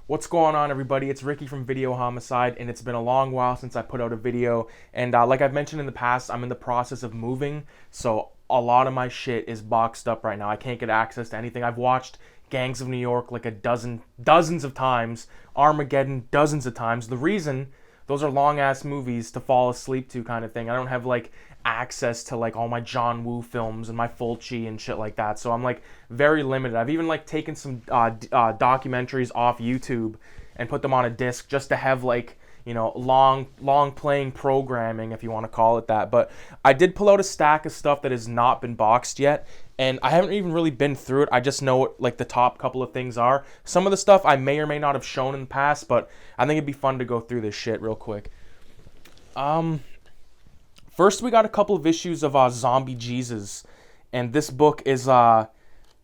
What's going on, everybody? It's Ricky from Videohomicide, and it's been a long while since I put out a video. And like I've mentioned in the past, I'm in the process of moving, so a lot of my shit is boxed up right now. I can't get access to anything. I've watched Gangs of New York like dozens of times, Armageddon dozens of times. The reason, those are long-ass movies to fall asleep to kind of thing. I don't have like access to like all my John Woo films and my Fulci and shit like that, so I'm like very limited. I've even like taken some documentaries off YouTube and put them on a disc just to have like, you know, long playing programming, if you want to call it that. But I did pull out a stack of stuff that has not been boxed yet, and I haven't even really been through it. I just know what like the top couple of things are. Some of the stuff I may or may not have shown in the past, but I think it'd be fun to go through this shit real quick. First, we got a couple of issues of Zombie Jesus, and this book is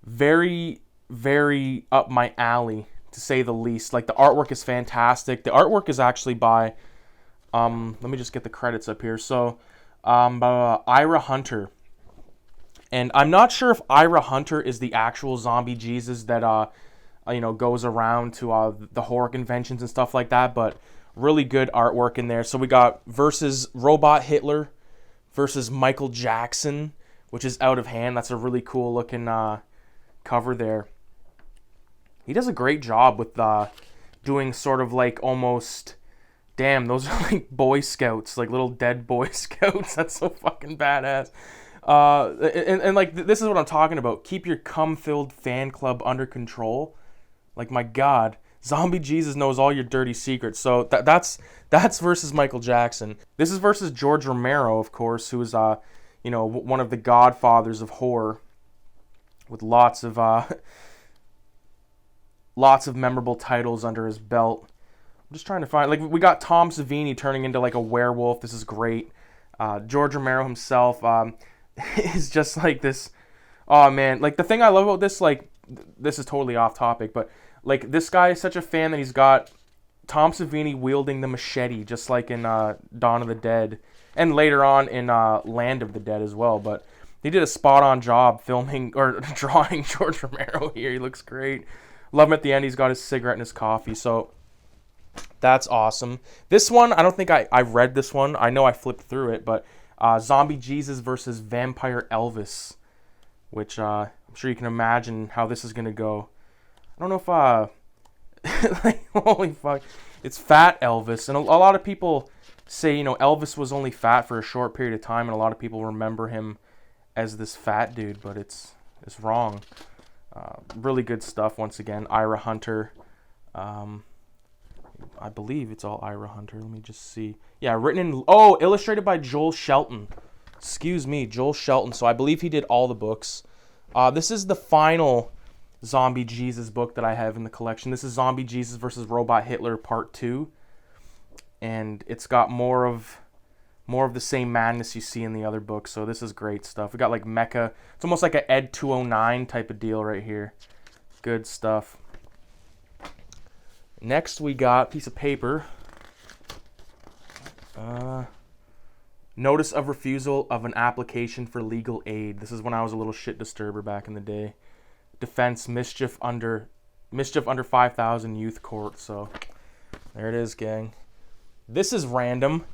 very, very up my alley, to say the least. Like, the artwork is fantastic. The artwork is actually by, let me just get the credits up here. So, by Ira Hunter. And I'm not sure if Ira Hunter is the actual Zombie Jesus that, you know, goes around to the horror conventions and stuff like that, but really good artwork in there. So we got versus Robot Hitler versus Michael Jackson, which is out of hand. That's a really cool looking cover there. He does a great job with doing sort of like almost, damn, those are like Boy Scouts, like little dead Boy Scouts. That's so fucking badass. And like this is what I'm talking about. Keep your cum-filled fan club under control. Like, my God, Zombie Jesus knows all your dirty secrets. So that's versus Michael Jackson. This is versus George Romero, of course, who is you know, one of the godfathers of horror, with lots of memorable titles under his belt. I'm just trying to find, like, we got Tom Savini turning into like a werewolf. This is great. George Romero himself is just like this. Oh man, like the thing I love about this, like, this is totally off topic, but like, this guy is such a fan that he's got Tom Savini wielding the machete, just like in Dawn of the Dead, and later on in Land of the Dead as well. But he did a spot-on job filming or drawing George Romero here. He looks great. Love him at the end. He's got his cigarette and his coffee, so that's awesome. This one, I don't think I read this one. I know I flipped through it, but Zombie Jesus versus Vampire Elvis, which I'm sure you can imagine how this is going to go. I don't know if, like, holy fuck, it's Fat Elvis, and a lot of people say, you know, Elvis was only fat for a short period of time, and a lot of people remember him as this fat dude, but it's wrong. Really good stuff, once again. Ira Hunter, I believe it's all Ira Hunter, let me just see. Yeah, illustrated by Joel Shelton. Excuse me, Joel Shelton, so I believe he did all the books. This is the final Zombie Jesus book that I have in the collection. This is Zombie Jesus versus Robot Hitler Part 2, and it's got more of the same madness you see in the other books, so this is great stuff. We got like Mecha. It's almost like a Ed 209 type of deal right here. Good stuff. Next we got a piece of paper. Notice of refusal of an application for legal aid. This is when I was a little shit disturber back in the day. Defense, mischief under 5,000 youth court. So there it is, gang. This is random.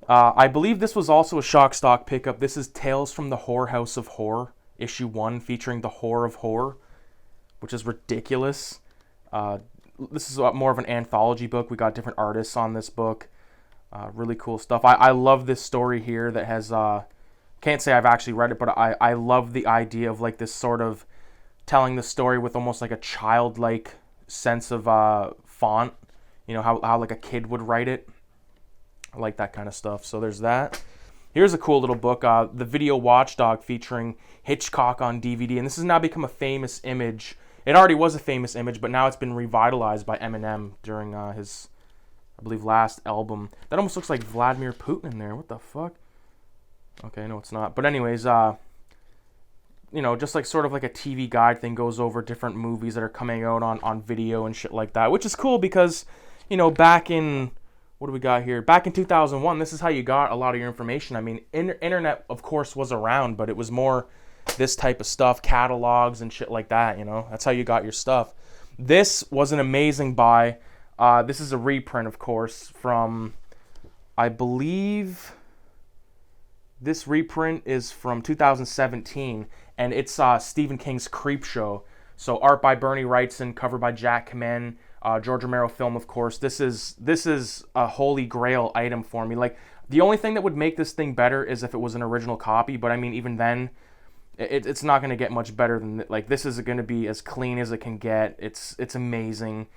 I believe this was also a shock stock pickup. This is Tales from the Whorehouse of Horror, issue 1, featuring the Whore of Horror, which is ridiculous. This is more of an anthology book. We got different artists on this book. Really cool stuff. I love this story here that has, can't say I've actually read it, but I love the idea of like this sort of telling the story with almost like a childlike sense of font. You know, how like a kid would write it. I like that kind of stuff. So there's that. Here's a cool little book, The Video Watchdog, featuring Hitchcock on DVD. And this has now become a famous image. It already was a famous image, but now it's been revitalized by Eminem during his, I believe, last album. That almost looks like Vladimir Putin in there. What the fuck? Okay, no, it's not. But anyways, you know, just like sort of like a TV guide thing, goes over different movies that are coming out on video and shit like that, which is cool because, you know, back in, what do we got here? Back in 2001, this is how you got a lot of your information. I mean, internet, of course, was around, but it was more this type of stuff, catalogs and shit like that, you know. That's how you got your stuff. This was an amazing buy. This is a reprint, of course, from, I believe, this reprint is from 2017, and it's Stephen King's Creepshow. So art by Bernie Wrightson, cover by Jack Kamen, George Romero film, of course. This is a holy grail item for me. Like, the only thing that would make this thing better is if it was an original copy, but I mean, even then, it's not going to get much better than, like, this is going to be as clean as it can get. It's amazing.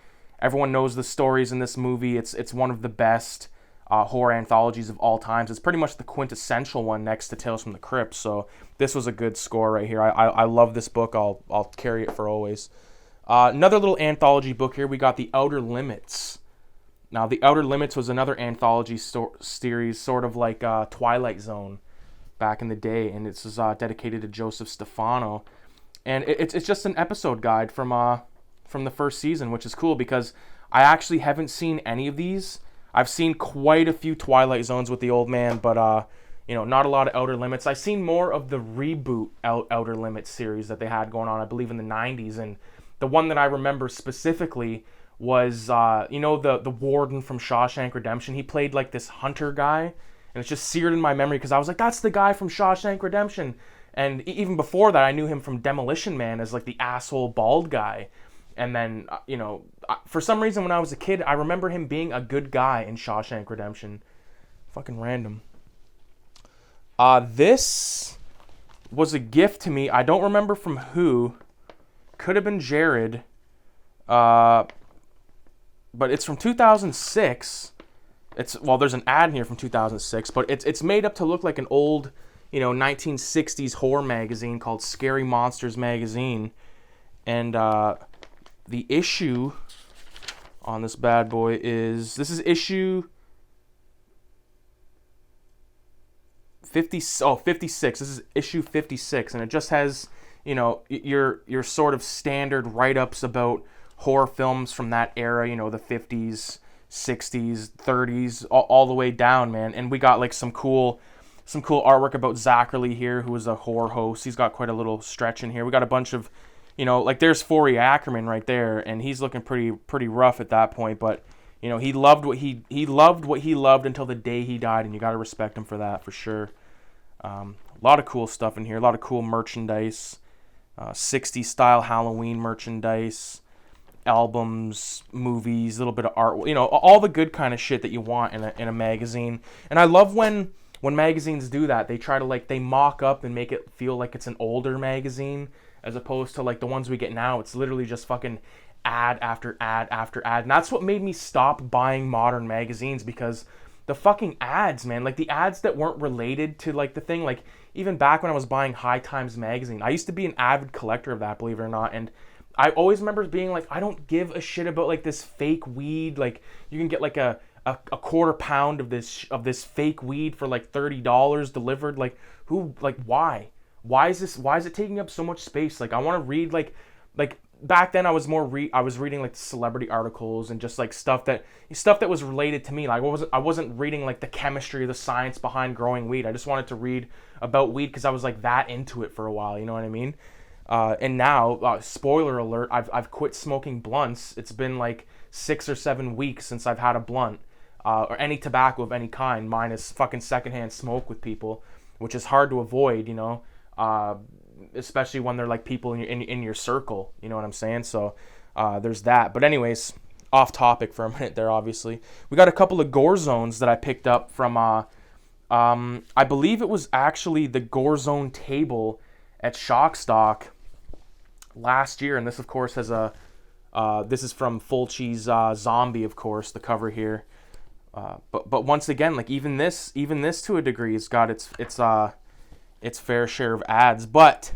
Everyone knows the stories in this movie. It's one of the best horror anthologies of all times. It's pretty much the quintessential one next to Tales from the Crypt. So this was a good score right here. I love this book. I'll carry it for always. Another little anthology book here. We got The Outer Limits. Now, The Outer Limits was another anthology series, sort of like Twilight Zone back in the day, and it's dedicated to Joseph Stefano. And it's just an episode guide from the first season, which is cool because I actually haven't seen any of these. I've seen quite a few Twilight Zones with the old man, but not a lot of Outer Limits. I've seen more of the reboot Outer Limits series that they had going on, I believe, in the 90s, and the one that I remember specifically was the warden from Shawshank Redemption. He played like this hunter guy, and it's just seared in my memory because I was like, that's the guy from Shawshank Redemption. And even before that, I knew him from Demolition Man as like the asshole bald guy. And then, for some reason when I was a kid, I remember him being a good guy in Shawshank Redemption. Fucking random. This was a gift to me. I don't remember from who. Could have been Jared. But it's from 2006. There's an ad in here from 2006, but it's made up to look like an old, 1960s horror magazine called Scary Monsters Magazine. And the issue on this bad boy is issue 56. This is issue 56, and it just has, your sort of standard write-ups about horror films from that era, the 50s, 60s, 30s, all the way down, man. And we got like some cool artwork about Zachary here, who was a horror host. He's got quite a little stretch in here. We got a bunch of, like there's Forey Ackerman right there, and he's looking pretty rough at that point, but he loved what he loved until the day he died, and you got to respect him for that, for sure. A lot of cool stuff in here, a lot of cool merchandise, 60s style Halloween merchandise, albums, movies, a little bit of art, all the good kind of shit that you want in a magazine. And I love when magazines do that. They try to they mock up and make it feel like it's an older magazine, as opposed to like the ones we get now. It's literally just fucking ad after ad after ad. And that's what made me stop buying modern magazines, because the fucking ads, man, like the ads that weren't related to like the thing, like even back when I was buying High Times magazine, I used to be an avid collector of that, believe it or not. And I always remember being like, I don't give a shit about like this fake weed. Like you can get like a quarter pound of this fake weed for like $30 delivered. Like why? Why is it taking up so much space? Like I want to read like back then I was reading like celebrity articles and just like stuff that was related to me. Like I wasn't reading like the chemistry or the science behind growing weed. I just wanted to read about weed because I was like that into it for a while, you know what I mean? And now, spoiler alert, I've quit smoking blunts. It's been like 6 or 7 weeks since I've had a blunt, or any tobacco of any kind, minus fucking secondhand smoke with people, which is hard to avoid, especially when they're like people in your circle, you know what I'm saying? So there's that. But anyways, off topic for a minute there, obviously. We got a couple of gore zones that I picked up from, I believe it was actually the gore zone table at Shock Stock last year, and this of course has this is from Fulci's Zombie, of course, the cover here. But once again, like even this to a degree has got its fair share of ads. But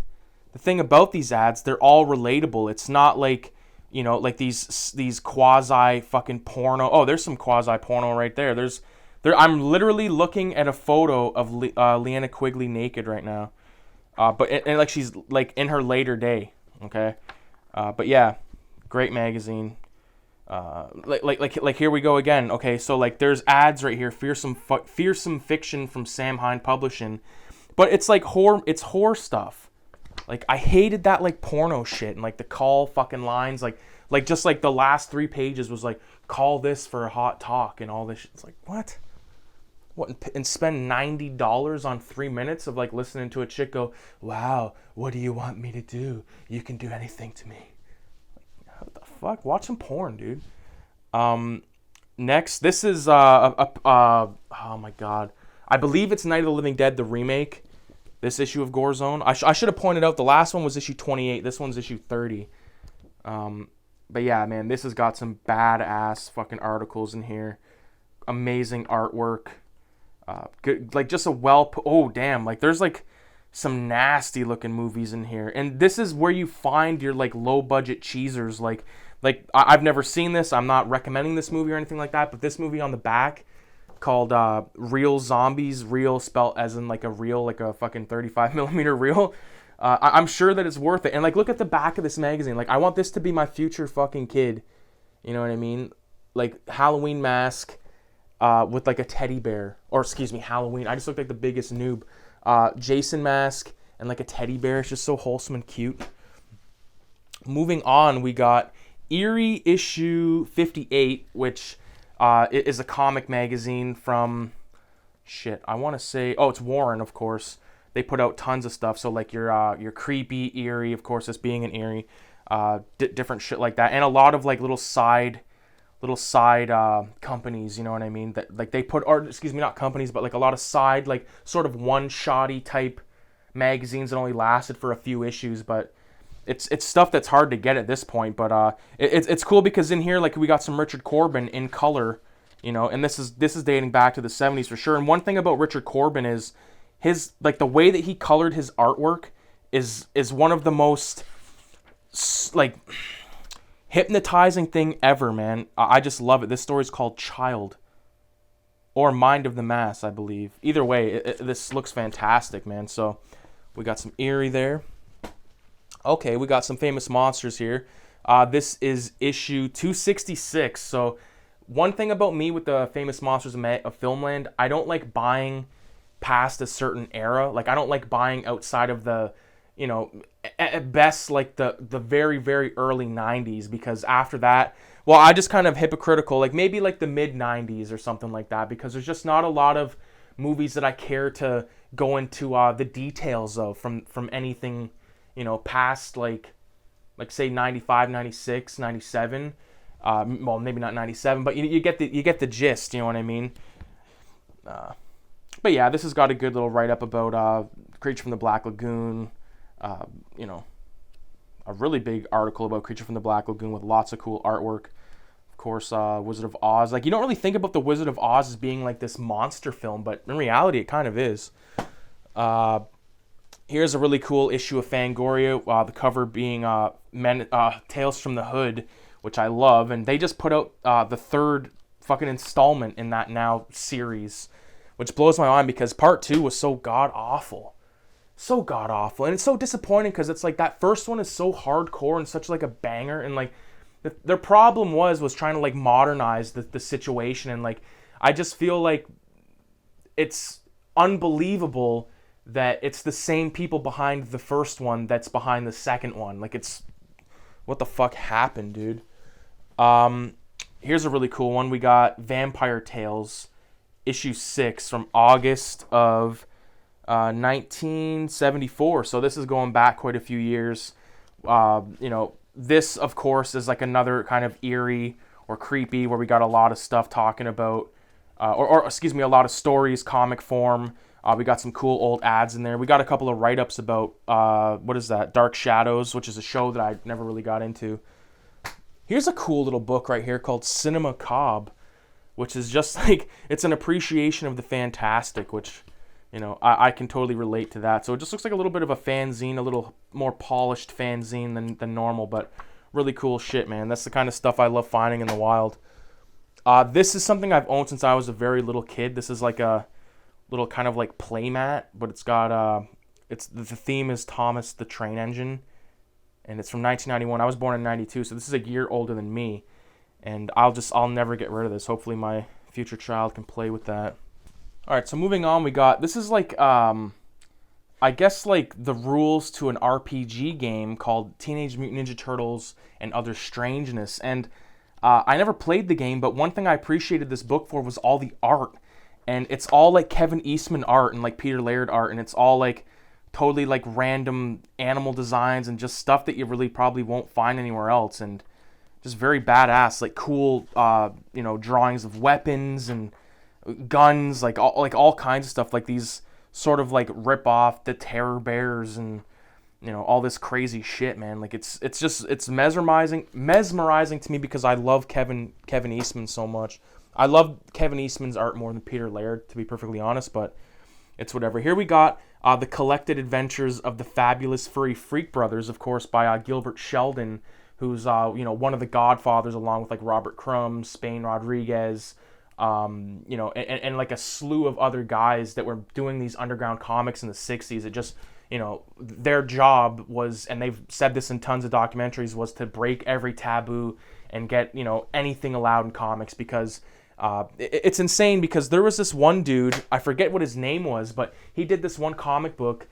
the thing about these ads, they're all relatable. It's not like, like these quasi fucking porno. Oh, there's some quasi porno right there. I'm literally looking at a photo of Leanna Quigley naked right now. But like she's like in her later day, okay. But yeah, great magazine. Like here we go again. Okay, so like there's ads right here. Fearsome Fiction from Sam Hine Publishing, but it's like horror. It's horror stuff. Like I hated that like porno shit and like the call fucking lines. Like Like, just like the last 3 pages was like, call this for a hot talk and all this shit. It's like, what? And spend $90 on 3 minutes of like listening to a chick go, wow, what do you want me to do? You can do anything to me. Like, what the fuck? Watch some porn, dude. Next, this is oh my god, I believe it's Night of the Living Dead, the remake. This issue of Gore Zone. I should have pointed out the last one was issue 28. This one's issue 30. But yeah, man, this has got some badass fucking articles in here. Amazing artwork. Good, like just a oh damn, like there's like some nasty looking movies in here, and this is where you find your like low budget cheesers. Like I've never seen this. I'm not recommending this movie or anything like that, but this movie on the back called Real Zombies, real spelt as in like a real, like a fucking 35 millimeter reel. I'm sure that it's worth it. And like, look at the back of this magazine. Like, I want this to be my future fucking kid. You know what I mean? Like Halloween mask with like a teddy bear, or excuse me, Halloween. I just look like the biggest noob. Jason mask and like a teddy bear. It's just so wholesome and cute. Moving on, we got Eerie issue 58, which is a comic magazine from, I want to say, it's Warren, of course. They put out tons of stuff, so like your creepy, eerie, of course, this being an eerie, different shit like that, and a lot of like little side companies, you know what I mean, that like they put, or excuse me, not companies, but like a lot of side, like sort of one-shotty type magazines that only lasted for a few issues, but it's stuff that's hard to get at this point. But it's cool because in here, like, we got some Richard Corbin in color, you know, and this is dating back to the 70s for sure. And one thing about Richard Corbin is his, like, the way that he colored his artwork is one of the most like hypnotizing thing ever, man. I just love it. This story's called Child, or Mind of the Mass, I believe. Either way, this looks fantastic, man. So we got some eerie there. Okay, we got some famous monsters here. This is issue 266. So one thing about me with the famous monsters of Filmland, I don't like buying past a certain era. Like, I don't like buying outside of the, you know, at best, like the very, very early 90s, because after that, well, I just kind of hypocritical, like maybe like the mid 90s or something like that, because there's just not a lot of movies that I care to go into the details of from anything, you know, past like say 95, 96, 97. Well, maybe not 97, but you get the gist, you know what I mean? But yeah, this has got a good little write-up about Creature from the Black Lagoon. You know, a really big article about Creature from the Black Lagoon with lots of cool artwork. Of course, Wizard of Oz. Like, you don't really think about the Wizard of Oz as being like this monster film, but in reality, it kind of is. Here's a really cool issue of Fangoria, the cover being Tales from the Hood, which I love, and they just put out the third fucking installment in that now series, which blows my mind because part 2 was so god-awful. So god-awful, and it's so disappointing because it's like that first one is so hardcore and such like a banger, and like their problem was trying to like modernize the situation, and like I just feel like it's unbelievable that it's the same people behind the first one that's behind the second one. Like, it's, what the fuck happened, dude? Here's a really cool one. We got Vampire Tales, issue 6 from August of 1974. So this is going back quite a few years. You know, this, of course, is like another kind of eerie or creepy, where we got a lot of stuff talking about, or excuse me, a lot of stories, comic form. We got some cool old ads in there. We got a couple of write-ups about, what is that? Dark Shadows, which is a show that I never really got into. Here's a cool little book right here called Cinema Cobb, which is just like, it's an appreciation of the fantastic, which, you know, I can totally relate to that. So it just looks like a little bit of a fanzine, a little more polished fanzine than normal, but really cool shit, man. That's the kind of stuff I love finding in the wild. This is something I've owned since I was a very little kid. This is like a little kind of like playmat, but it's got the theme is Thomas the Train Engine, and it's from 1991. I was born in 92, so this is a year older than me, and I'll never get rid of this. Hopefully my future child can play with that. All right, so moving on, we got, this is like I guess like the rules to an RPG game called Teenage Mutant Ninja Turtles and Other Strangeness. And I never played the game, but one thing I appreciated this book for was all the art. And it's all like Kevin Eastman art and like Peter Laird art, and it's all like totally like random animal designs and just stuff that you really probably won't find anywhere else. And just very badass, like cool, drawings of weapons and guns, like all kinds of stuff, like these sort of like rip off the Terror Bears and all this crazy shit, man. Like it's mesmerizing to me because I love Kevin Eastman so much. I love Kevin Eastman's art more than Peter Laird, to be perfectly honest, but it's whatever. Here we got The Collected Adventures of the Fabulous Furry Freak Brothers, of course, by Gilbert Sheldon, who's one of the godfathers, along with like Robert Crumb, Spain Rodriguez, and like a slew of other guys that were doing these underground comics in the 60s. It just, their job was, and they've said this in tons of documentaries, was to break every taboo and get, anything allowed in comics, because it's insane, because there was this one dude, I forget what his name was, but he did this one comic book,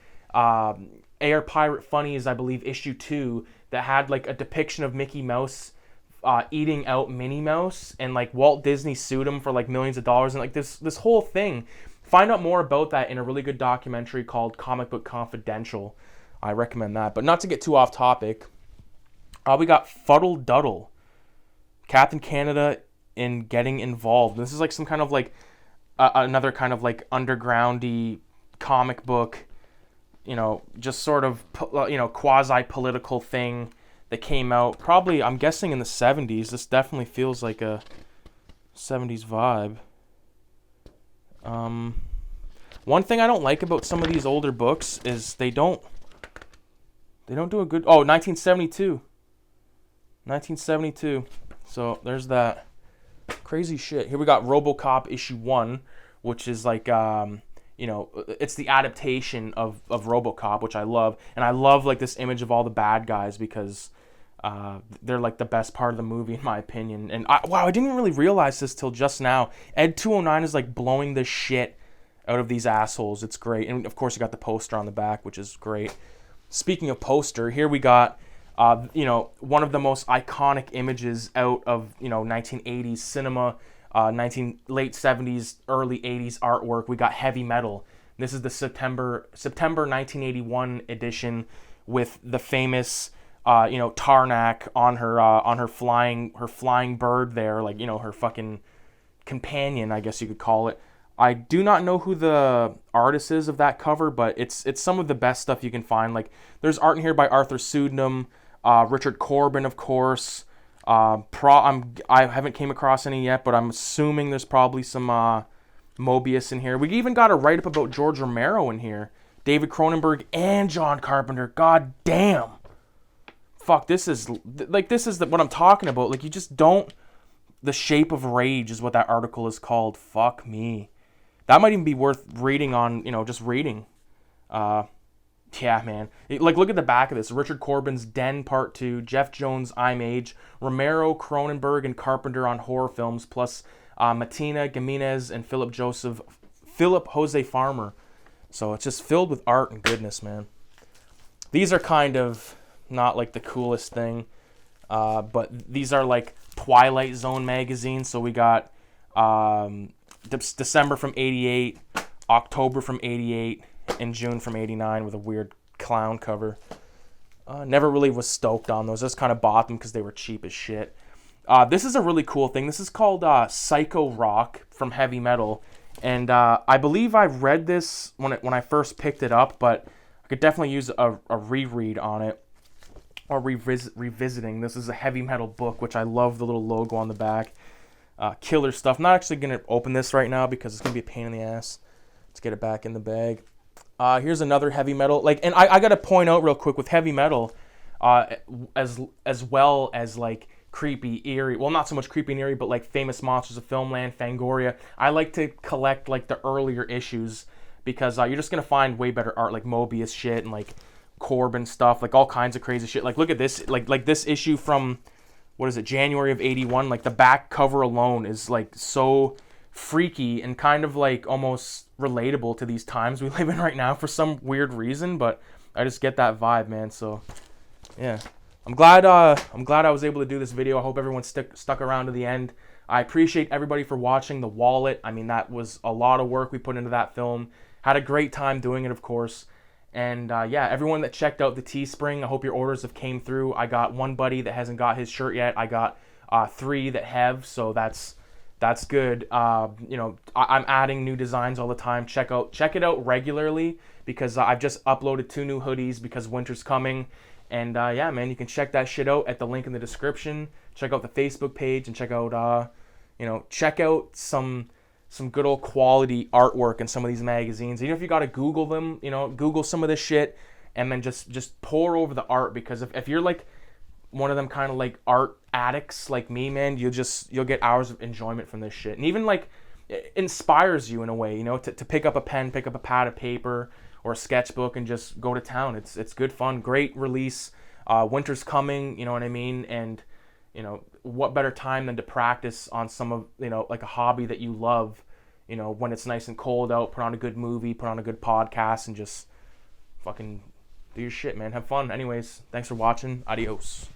Air Pirate Funnies, I believe, issue 2, that had like a depiction of Mickey Mouse eating out Minnie Mouse, and like Walt Disney sued him for like millions of dollars, and like this whole thing. Find out more about that in a really good documentary called Comic Book Confidential. I recommend that. But not to get too off topic, we got Fuddle Duddle, Captain Canada in Getting Involved. This is like some kind of like another kind of like undergroundy comic book, just sort of quasi-political thing that came out probably, I'm guessing, in the 70s. This definitely feels like a 70s vibe. One thing I don't like about some of these older books is they don't do a good... Oh, 1972. 1972. So there's that. Crazy shit. Here we got RoboCop issue 1, which is like, it's the adaptation of RoboCop, which I love. And I love like this image of all the bad guys, because they're like the best part of the movie, in my opinion. And I didn't really realize this till just now. Ed 209 is like blowing the shit out of these assholes. It's great. And of course you got the poster on the back, which is great. Speaking of poster, here we got one of the most iconic images out of 1980s cinema, late 70s, early 80s artwork. We got Heavy Metal. This is the September 1981 edition with the famous Tarnak on her flying bird there, like her fucking companion, I guess you could call it. I do not know who the artist is of that cover, but it's some of the best stuff you can find. Like, there's art in here by Arthur Pseudonym, Richard Corbin, of course. I haven't came across any yet, but I'm assuming there's probably some Mobius in here. We even got a write-up about George Romero in here, David Cronenberg, and John Carpenter. God damn. Fuck, this is what I'm talking about. Like, you just don't... The Shape of Rage is what that article is called. Fuck me. That might even be worth reading on, just reading. Yeah, man. Like, look at the back of this. Richard Corbin's Den Part 2, Jeff Jones' I'm Age, Romero, Cronenberg, and Carpenter on horror films, plus Martina Gimenez and Philip Jose Farmer. So it's just filled with art and goodness, man. These are kind of not like the coolest thing, but these are like Twilight Zone magazine. So we got December from 88, October from 88, and June from 89 with a weird clown cover. Never really was stoked on those. Just kind of bought them because they were cheap as shit. This is a really cool thing. This is called Psycho Rock from Heavy Metal. And I believe I read this when I first picked it up, but I could definitely use a reread on it. Or revisiting. This is a Heavy Metal book, which I love the little logo on the back. Killer stuff. I'm not actually going to open this right now because it's going to be a pain in the ass. Let's get it back in the bag. Here's another Heavy Metal. And I got to point out real quick with Heavy Metal, as well as like creepy, eerie. Well, not so much creepy and eerie, but like Famous Monsters of Filmland, Fangoria. I like to collect like the earlier issues because you're just going to find way better art, like Mobius shit and like Corbin stuff, like all kinds of crazy shit. Like, look at this, like this issue from, what is it, January of 81. Like, the back cover alone is like so freaky and kind of like almost relatable to these times we live in right now for some weird reason, but I just get that vibe, man. So yeah, I'm glad I was able to do this video. I hope everyone stuck around to the end. I appreciate everybody for watching. The wallet, I mean, that was a lot of work we put into that film. Had a great time doing it, of course. And yeah, everyone that checked out the Teespring, I hope your orders have came through. I got one buddy that hasn't got his shirt yet. I got 3 that have, so that's good. You know, I'm adding new designs all the time. Check it out regularly, because I've just uploaded 2 new hoodies because winter's coming. And yeah, man, you can check that shit out at the link in the description. Check out the Facebook page and check out check out some good old quality artwork in some of these magazines. Even if you got to Google them, Google some of this shit and then just pour over the art, because if you're like one of them kind of like art addicts like me, man, you'll get hours of enjoyment from this shit. And even like it inspires you in a way, to pick up a pen, pick up a pad of paper or a sketchbook and just go to town. It's good fun, great release. Winter's coming, you know what I mean? And what better time than to practice on some of, like a hobby that you love, when it's nice and cold out. Put on a good movie, put on a good podcast, and just fucking do your shit, man. Have fun. Anyways, thanks for watching. Adios.